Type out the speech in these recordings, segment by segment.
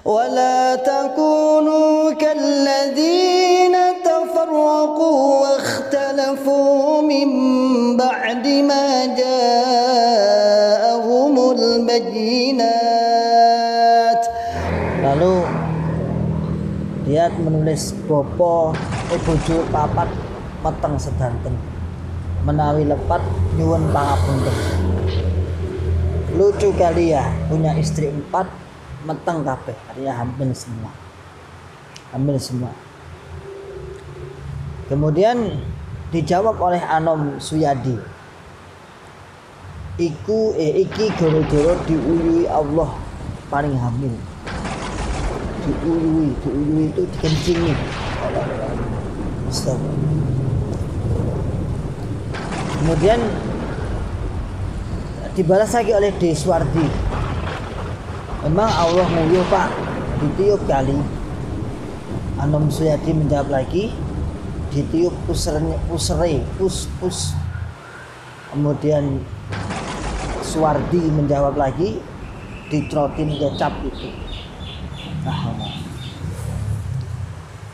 ولا تكونوا كالذين تفرقوا واختلفوا من بعد ما جاءهم البينات. Lalu dia menulis bopo bojo papat meteng sedanten menawi lepat nyuwun pangapunten. Lucu kali ya, punya istri 4 meteng kabeh, artinya hamil semua. Kemudian dijawab oleh Anom Suyadi, iki goro-goro diuyui Allah paling hamil. Diuyui itu dikencingi. Kemudian dibalas lagi oleh Deswardi, memang Allah nguyuh Pak, ditiup kali. Anom Suyadi menjawab lagi, ditiup pus. Kemudian Suwardi menjawab lagi, ditrotin kecap itu.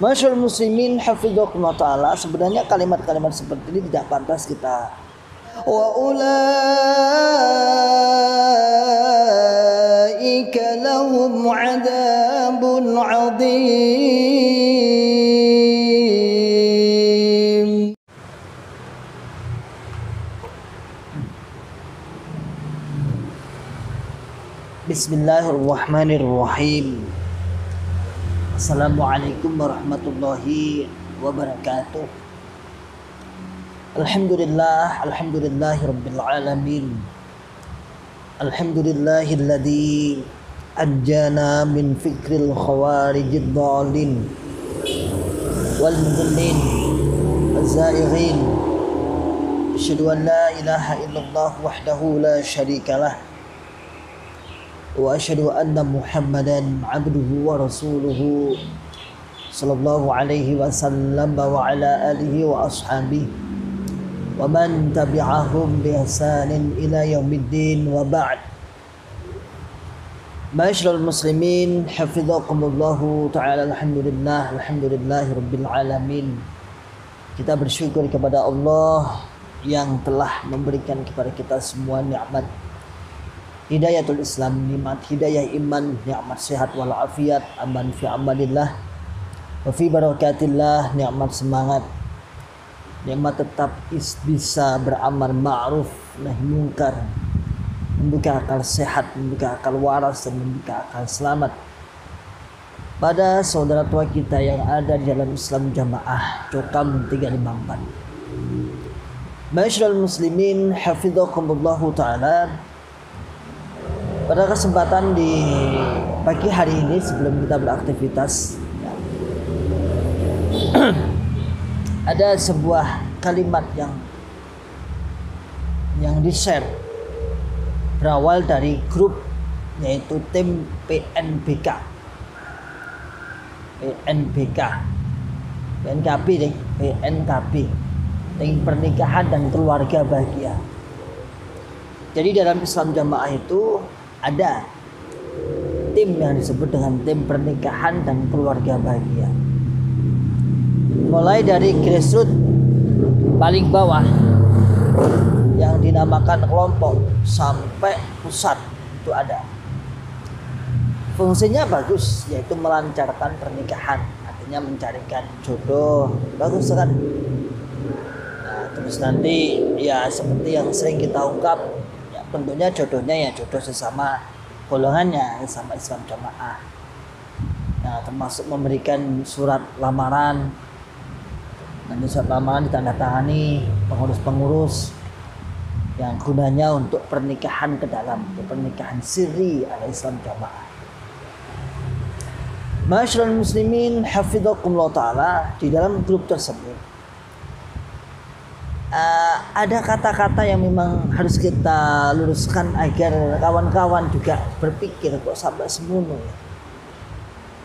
Masyaallah muslimin hafidhakumullah ta'ala, sebenarnya kalimat-kalimat seperti ini tidak pantas kita. Wa ulaika lahum 'adzabun 'adzim. Bismillahirrahmanirrahim. Assalamualaikum warahmatullahi wabarakatuh. Alhamdulillahi rabbil alamin. Alhamdulillahilladzi anjana min fikril khawarijid dhalin wal mudallin az-zaighin. Asyhadu an la ilaha illallah wahdahu la syarikalah wa asyhadu anna Muhammadan abduhu wa rasuluhu sallallahu alaihi wasallam wa ala alihi wa ashabihi wa man tabi'ahum bi ihsanin ila yaumiddin wa ba'd. Ma'asyiral muslimin hafizakumullahu ta'ala, alhamdulillahi rabbil alamin. Kita bersyukur kepada Allah yang telah memberikan kepada kita semua nikmat hidayatul Islam, nikmat hidayah iman, nikmat sehat wal afiat, aman fi amalillah wa fi barakatillah, nikmat semangat, nikmat tetap bisa beramal ma'ruf nahi munkar, membuka akal sehat, membuka akal waras, dan membuka akal selamat pada saudara tua kita yang ada di dalam Islam Jamaah Cokam 354. Ma'asyiral muslimin hafizakumullahu ta'ala, pada kesempatan di pagi hari ini sebelum kita beraktivitas ada sebuah kalimat yang di-share berawal dari grup, yaitu tim PNKB tim pernikahan dan keluarga bahagia. Jadi dalam Islam Jamaah itu ada tim yang disebut dengan tim pernikahan dan keluarga bahagia. Mulai dari grassroots paling bawah yang dinamakan kelompok sampai pusat itu ada. Fungsinya bagus, yaitu melancarkan pernikahan, artinya mencarikan jodoh. Bagus kan? Nah, terus nanti ya seperti yang sering kita ungkap, tentunya jodohnya ya jodoh sesama golongannya, sama Islam Jamaah. Nah, termasuk memberikan surat lamaran. Nanti surat lamaran ditandatangani pengurus-pengurus yang gunanya untuk pernikahan ke dalam, pernikahan sirri ala Islam Jamaah. Ma'asyiral muslimin hafizakumullah ta'ala, di dalam grup tersebut ada kata-kata yang memang harus kita luruskan agar kawan-kawan juga berpikir, kok sampai semono ya.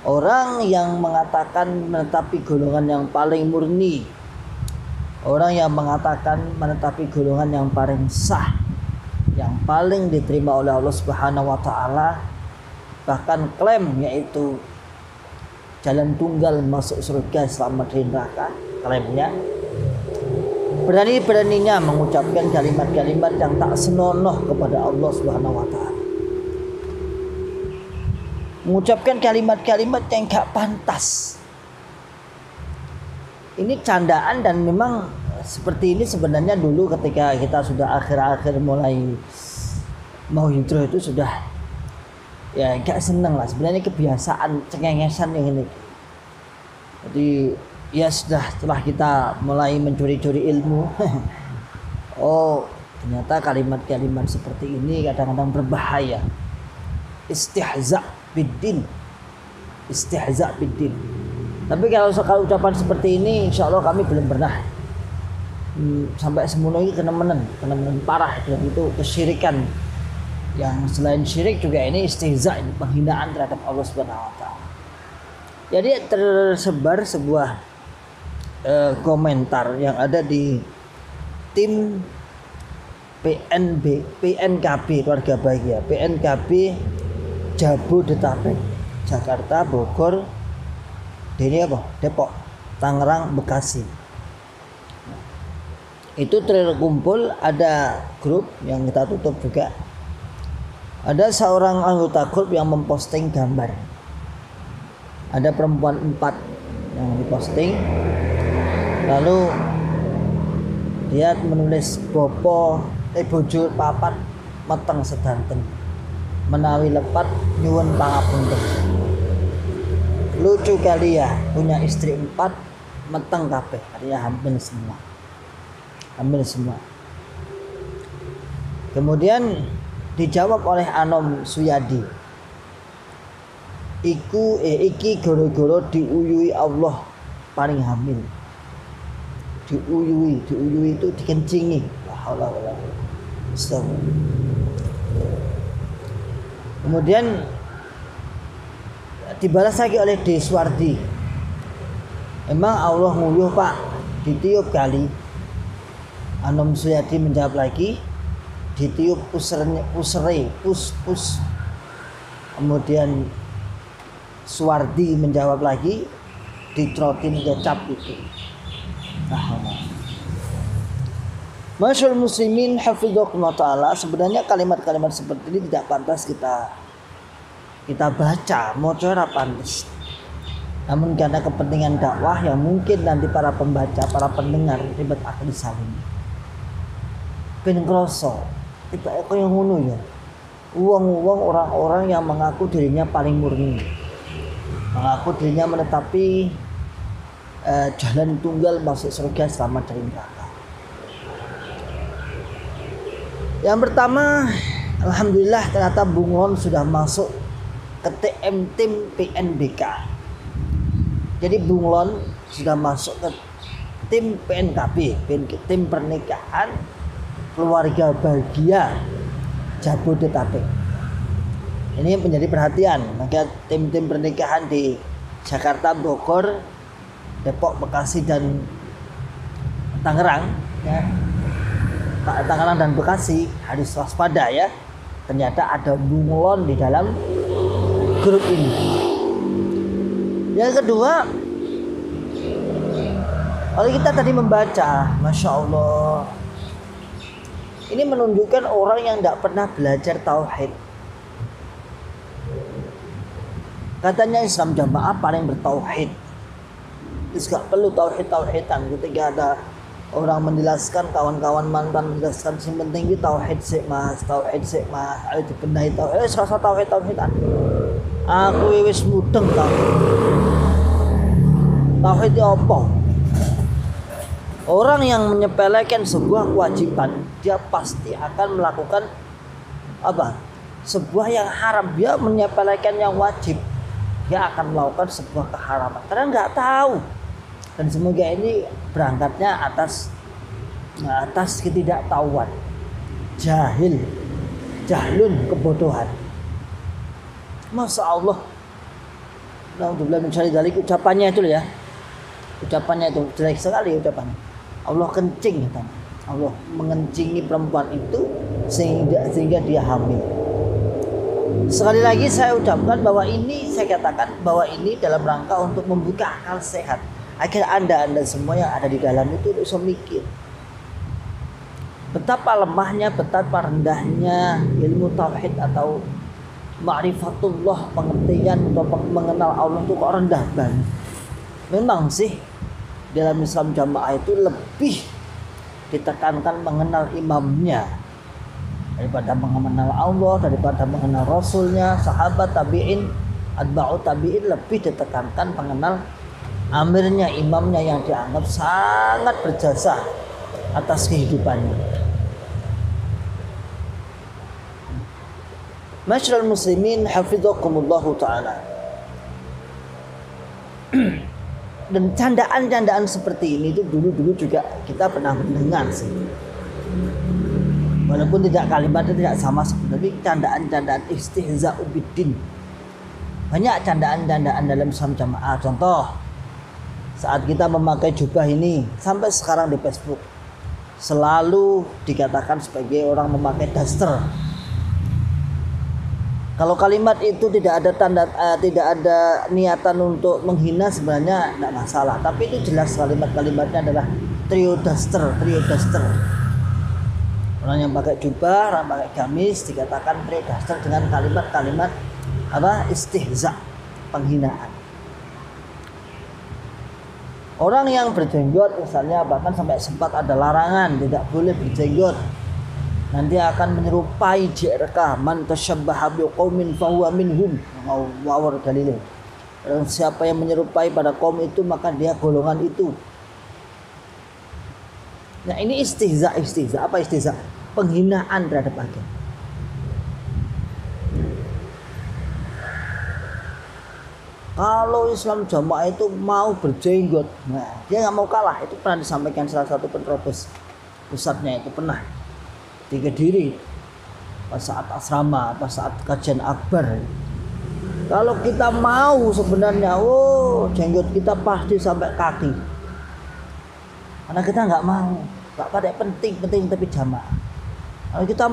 Orang yang mengatakan menetapi golongan yang paling murni, orang yang mengatakan menetapi golongan yang paling sah, yang paling diterima oleh Allah Subhanahu wa taala, bahkan klaim yaitu jalan tunggal masuk surga selamat dari neraka, klaimnya. Berani-beraninya mengucapkan kalimat-kalimat yang tak senonoh kepada Allah Subhanahu wa taala. Mengucapkan kalimat-kalimat yang gak pantas. Ini candaan, dan memang seperti ini sebenarnya dulu ketika kita sudah akhir-akhir mulai mau hijrah itu sudah ya gak seneng lah. Sebenarnya kebiasaan cengengesan yang ini. Jadi ya sudah, setelah kita mulai mencuri-curi ilmu oh ternyata kalimat-kalimat seperti ini kadang-kadang berbahaya. Istihza biddin, istihza biddin. Tapi kalau ucapan seperti ini, insya Allah kami belum pernah sampai semuanya ini kena-menen parah, dan itu kesyirikan. Yang selain syirik juga ini istihza, ini penghinaan terhadap Allah Subhanahu wa taala. Jadi tersebar sebuah komentar yang ada di tim PNKB Keluarga Bahagia, PNKB Jabodetabek, Jakarta, Bogor, Depok, Tangerang, Bekasi. Itu terkumpul, ada grup yang kita tutup juga. Ada seorang anggota grup yang memposting gambar. Ada perempuan 4 yang diposting. Lalu dia menulis bojo papat meteng sedanten, menawi lepat nyuwun pangapunten. Lucu kali ya, punya istri 4 meteng kabeh, artinya hamil semua. Kemudian dijawab oleh Anom Suyadi, iki goro-goro diuyui Allah paling hamil. Diuyui itu dikencingi. Kemudian dibalas lagi oleh Deswardi, emang Allah nguyuh Pak, ditiup kali. Anom Suyadi menjawab lagi, ditiup pus. Kemudian Suwardi menjawab lagi, ditrotin kecap itu. Masyaallah muslimin hafidhakumullah ta'ala, sebenarnya kalimat-kalimat seperti ini tidak pantas kita baca, mau cara pantas. Namun karena kepentingan dakwah yang mungkin nanti para pembaca, para pendengar ribet akan disaling. Ben kroso, tiba kaya ngono ya. Uang orang-orang yang mengaku dirinya paling murni, mengaku dirinya menetapi jalan tunggal masuk surga selamat dari neraka. Yang pertama, alhamdulillah ternyata Bunglon sudah masuk ke tim PNBK. Jadi Bunglon sudah masuk ke tim PNKB, tim pernikahan Keluarga Bahagia Jabodetabek. Ini menjadi perhatian, maka tim-tim pernikahan di Jakarta, Bogor, Depok, Bekasi, dan Tangerang ya. Tangerang dan Bekasi harus waspada ya. Ternyata ada Bunglon di dalam grup ini. Yang kedua, kalau kita tadi membaca, Masya Allah, ini menunjukkan orang yang tidak pernah belajar tauhid. Katanya Islam jamaah paling bertauhid. Terus gak perlu tauhid-tauhidan. Ketika ada orang menjelaskan, kawan-kawan mantan menjelaskan, yang penting itu tauhid sih mas, ayo dibenahi tauhid. Serasa tauhidan. Aku wis mudeng tauhid itu apa? Orang yang menyepelekan sebuah kewajiban, dia pasti akan melakukan apa? Sebuah yang haram. Dia menyepelekan yang wajib, dia akan melakukan sebuah keharaman karena nggak tahu. Dan semoga ini berangkatnya atas ketidaktahuan, jahlun, kebodohan. Masya Allah. Alhamdulillah mencari dari ucapannya itu ya. Ucapannya itu jelek sekali ucapannya. Allah kencing katanya. Allah mengencingi perempuan itu sehingga dia hamil. Sekali lagi saya ucapkan bahwa ini, saya katakan bahwa ini dalam rangka untuk membuka akal sehat agar anda semua yang ada di dalam itu bisa mikir betapa lemahnya, betapa rendahnya ilmu tauhid atau ma'rifatullah, pengertian atau mengenal Allah itu kok rendah banget. Memang sih dalam Islam jamaah itu lebih ditekankan mengenal imamnya daripada mengenal Allah, daripada mengenal Rasulnya, sahabat, tabi'in, atba'u tabi'in. Lebih ditekankan mengenal amirnya, imamnya yang dianggap sangat berjasa atas kehidupannya. Masyarul muslimin hafizakumullahu ta'ala. Dan candaan-candaan seperti ini itu dulu juga kita pernah mendengar sih. Walaupun tidak kalimatnya tidak sama seperti candaan-candaan istihza'u biddin. Banyak candaan-candaan dalam Islam jamaah. Contoh, saat kita memakai jubah ini sampai sekarang di Facebook selalu dikatakan sebagai orang memakai daster. Kalau kalimat itu tidak ada niatan untuk menghina sebenarnya tidak masalah. Tapi itu jelas kalimatnya adalah trio daster. Orang yang pakai jubah, orang pakai gamis dikatakan trio daster dengan kalimat-kalimat istihza, penghinaan. Orang yang berjenggot misalnya bahkan sampai sempat ada larangan tidak boleh berjenggot. Nanti akan menyerupai JRK, man tasyabbaha biqaumin fahuwa minhum. Ngawur dalilnya. Dan siapa yang menyerupai pada kaum itu maka dia golongan itu. Nah, ini istihza. Apa istihza? Penghinaan terhadap agama. Kalau Islam jamaah itu mau berjenggot, nah, dia nggak mau kalah. Itu pernah disampaikan salah satu penerobos pusatnya, itu pernah di Kediri pas saat asrama, pas saat kajian akbar. Kalau kita mau sebenarnya, jenggot kita pasti sampai kaki. Karena kita nggak mau, nggak pada penting tapi jamaah. Kalau kita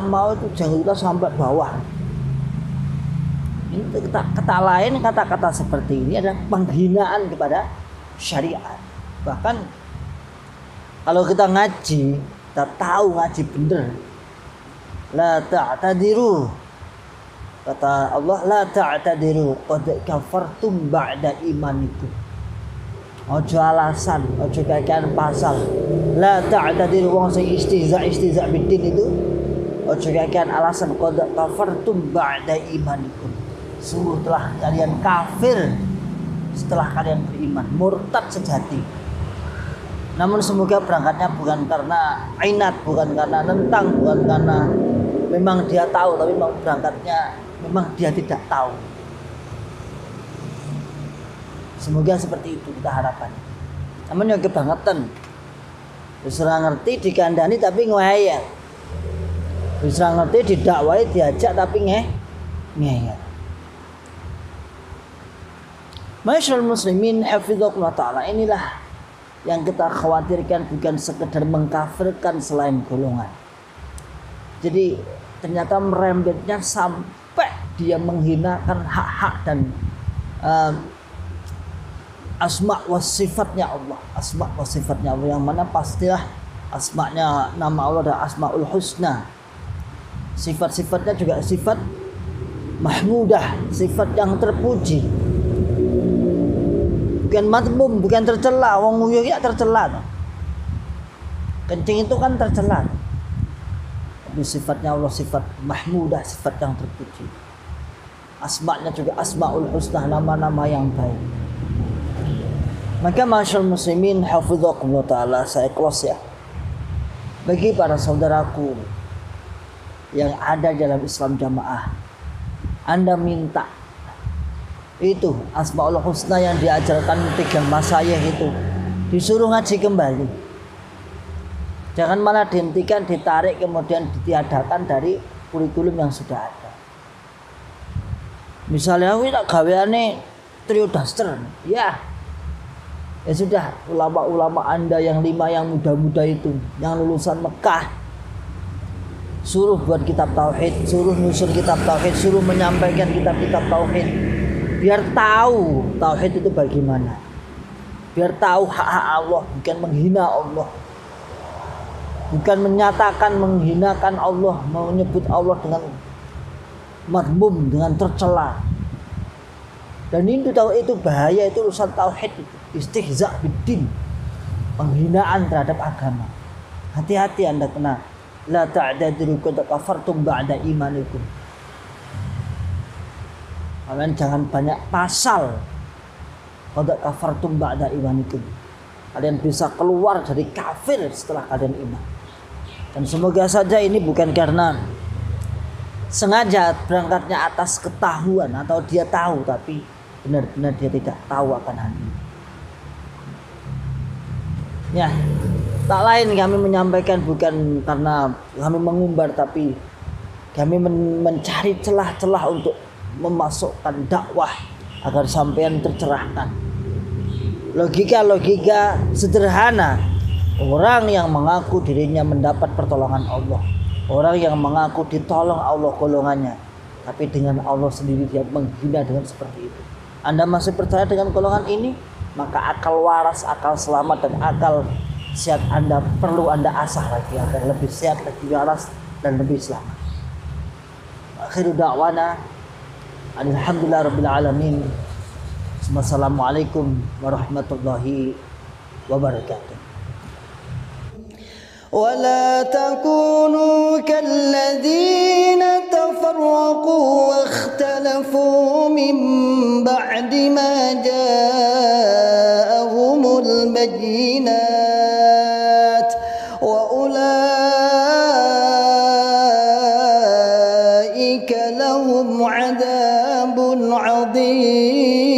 mau itu jenggot kita sampai bawah. Ini kata-kata seperti ini adalah penghinaan kepada syariat. Bahkan kalau kita ngaji, kita tahu ngaji bener. La ta'tadiru. Kata Allah, la ta'tadiru qad kafartum ba'da imanikum. Ojo alasan, ojo kakean pasal. La ta'tadiru, wong sing istihza biddin itu ojo kakean alasan, qad kafartum ba'da imanikum. Sungguh telah kalian kafir setelah kalian beriman, murtad sejati. Namun semoga berangkatnya bukan karena inat, bukan karena nentang, bukan karena memang dia tahu, tapi memang berangkatnya memang dia tidak tahu. Semoga seperti itu kita harapkan. Namun yang kebangetan, bisa ngerti dikandani tapi ngeyel, bisa ngerti didakwai diajak tapi ngeyel. Masyarul muslimin hafizakumullah ta'ala, inilah yang kita khawatirkan, bukan sekedar mengkafirkan selain golongan. Jadi ternyata merembetnya sampai dia menghinakan hak-hak dan asma wa sifatnya Allah. Asma wa sifatnya Allah, yang mana pastilah asma'nya, nama Allah adalah Asmaul Husna. Sifat-sifatnya juga sifat mahmudah, sifat yang terpuji. Bukan madmum, bukan tercela. Wong nguyuh ya tercela. Kencing itu kan tercela. Tapi sifatnya Allah sifat mahmudah, sifat yang terpuji. Asma'nya juga Asmaul Husna, nama-nama yang baik. Maka masyaallah muslimin hafizakumullah ta'ala, saya close ya. Bagi para saudaraku yang ada dalam Islam jamaah, Anda minta itu Asmaul Husna yang diajarkan 3 masyayikh itu disuruh ngaji kembali. Jangan malah dihentikan, ditarik, kemudian ditiadakan dari kurikulum yang sudah ada. Misalnya aku tak gaweane trio daster, ya sudah, ulama-ulama Anda yang 5 yang muda-muda itu, yang lulusan Mekah, suruh buat kitab tauhid, suruh nyusun kitab tauhid, suruh menyampaikan kitab-kitab tauhid, biar tahu tauhid itu bagaimana, biar tahu hak-hak Allah, bukan menghina Allah, bukan menyatakan menghinakan Allah, menyebut Allah dengan madmum, dengan tercela. Dan itu tahu itu bahaya, itu urusan tauhid, itu istihza biddin, penghinaan terhadap agama. Hati-hati Anda kena. La ta'tadiru qad kafartum ba'da imanikum. Kalian jangan banyak pasal. Qad kafartum ba'da imanikum. Kalian bisa keluar dari kafir setelah kalian iman. Dan semoga saja ini bukan karena sengaja berangkatnya atas ketahuan atau dia tahu, tapi benar-benar dia tidak tahu akan hal ini. Ya, tak lain kami menyampaikan bukan karena kami mengumbar, tapi kami mencari celah-celah untuk memasukkan dakwah agar sampean tercerahkan. Logika-logika sederhana orang yang mengaku dirinya mendapat pertolongan Allah, orang yang mengaku ditolong Allah golongannya, tapi dengan Allah sendiri dia menghina dengan seperti itu. Anda masih percaya dengan golongan ini? Maka akal waras, akal selamat, dan akal sehat Anda perlu Anda asah lagi agar lebih sehat, lebih waras, dan lebih selamat. Akhiru da'wana alhamdulillah rabbil alamin. Wassalamualaikum warahmatullahi wabarakatuh. ولا تكونوا كالذين تفرقوا واختلفوا من بعد ما جاءهم البينات وأولئك لهم عذاب عظيم.